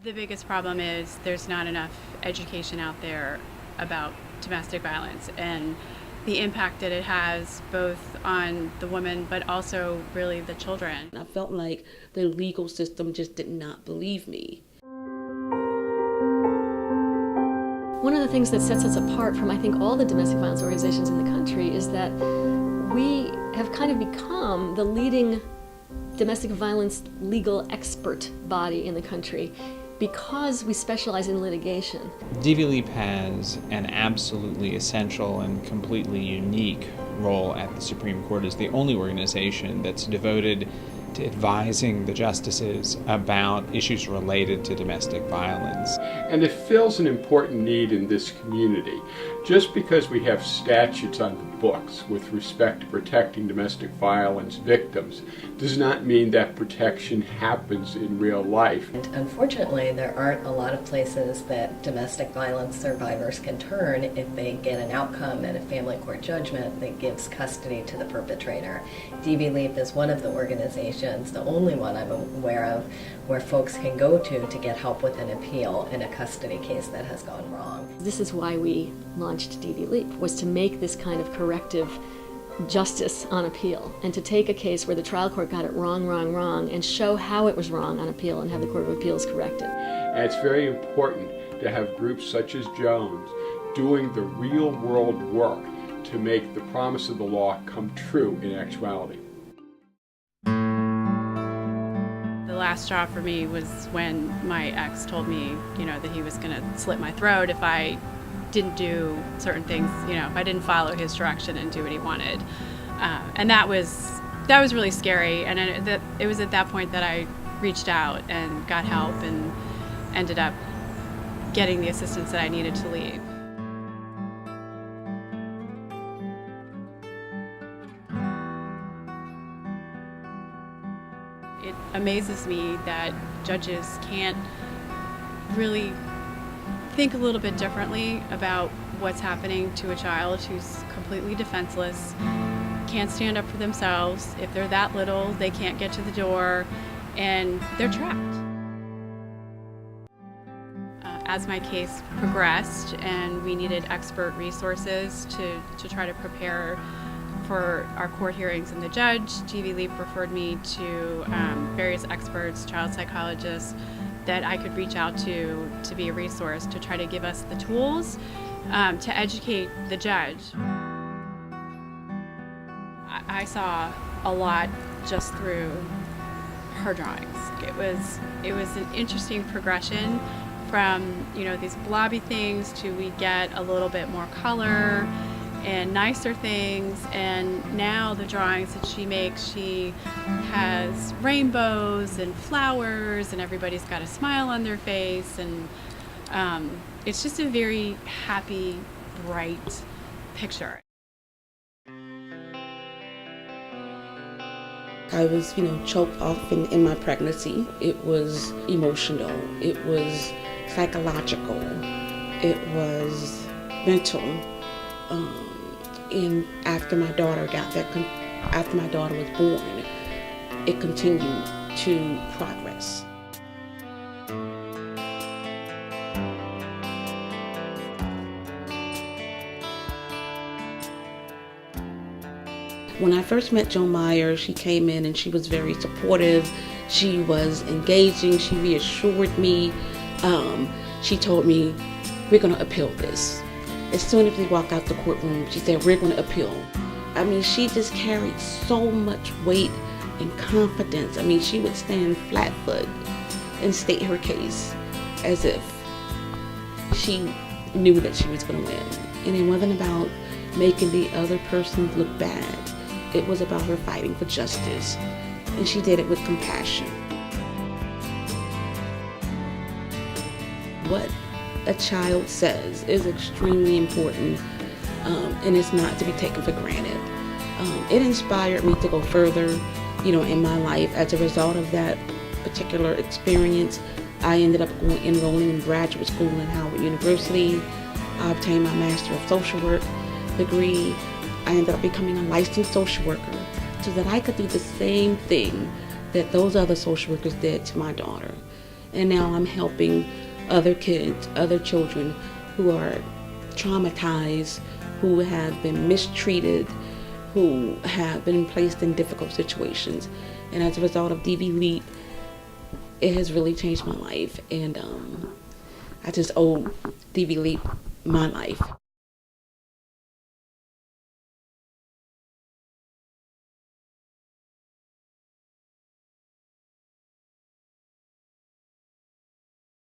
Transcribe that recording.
The biggest problem is there's not enough education out there about domestic violence and the impact that it has both on the woman but also really the children. I felt like the legal system just did not believe me. One of the things that sets us apart from, I think, all the domestic violence organizations in the country is that we have kind of become the leading domestic violence legal expert body in the country because we specialize in litigation. DV Leap has an absolutely essential and completely unique role at the Supreme Court as the only organization that's devoted to advising the justices about issues related to domestic violence. And it fills an important need in this community. Just because we have statutes on the books with respect to protecting domestic violence victims does not mean that protection happens in real life. And unfortunately, there aren't a lot of places that domestic violence survivors can turn if they get an outcome at a family court judgment that gives custody to the perpetrator. DV Leap is one of the organizations, the only one I'm aware of, where folks can go to get help with an appeal in a custody case that has gone wrong. This is why we launched DV Leap, was to make this kind of corrective justice on appeal and to take a case where the trial court got it wrong, and show how it was wrong on appeal and have the Court of Appeals correct it. And it's very important to have groups such as Jones doing the real world work to make the promise of the law come true in actuality. The last straw for me was when my ex told me, that he was going to slit my throat if I didn't do certain things, if I didn't follow his direction and do what he wanted. And that was really scary. And it was at that point that I reached out and got help and ended up getting the assistance that I needed to leave. It amazes me that judges can't really think a little bit differently about what's happening to a child who's completely defenseless, can't stand up for themselves. If they're that little, they can't get to the door, and they're trapped. As my case progressed and we needed expert resources to try to prepare for our court hearings and the judge, DV Leap referred me to various experts, child psychologists, that I could reach out to be a resource to try to give us the tools to educate the judge. I saw a lot just through her drawings. It was an interesting progression from these blobby things to we get a little bit more color and nicer things, and now the drawings that she makes, she has rainbows and flowers and everybody's got a smile on their face, and it's just a very happy, bright picture. I was, choked off in my pregnancy. It was emotional, it was psychological, it was mental. And after my daughter was born, it continued to progress. When I first met Joan Meyer, she came in and she was very supportive. She was engaging. She reassured me. She told me, "We're going to appeal this." As soon as we walked out the courtroom, she said, "We're going to appeal." I mean, she just carried so much weight and confidence. I mean, she would stand flat-footed and state her case as if she knew that she was going to win. And it wasn't about making the other person look bad. It was about her fighting for justice. And she did it with compassion. What a child says is extremely important, and it's not to be taken for granted. It inspired me to go further, in my life. As a result of that particular experience, I ended up enrolling in graduate school at Howard University. I obtained my Master of Social Work degree. I ended up becoming a licensed social worker so that I could do the same thing that those other social workers did to my daughter. And now I'm helping other kids, other children who are traumatized, who have been mistreated, who have been placed in difficult situations. And as a result of DV Leap, it has really changed my life. And I just owe DV Leap my life.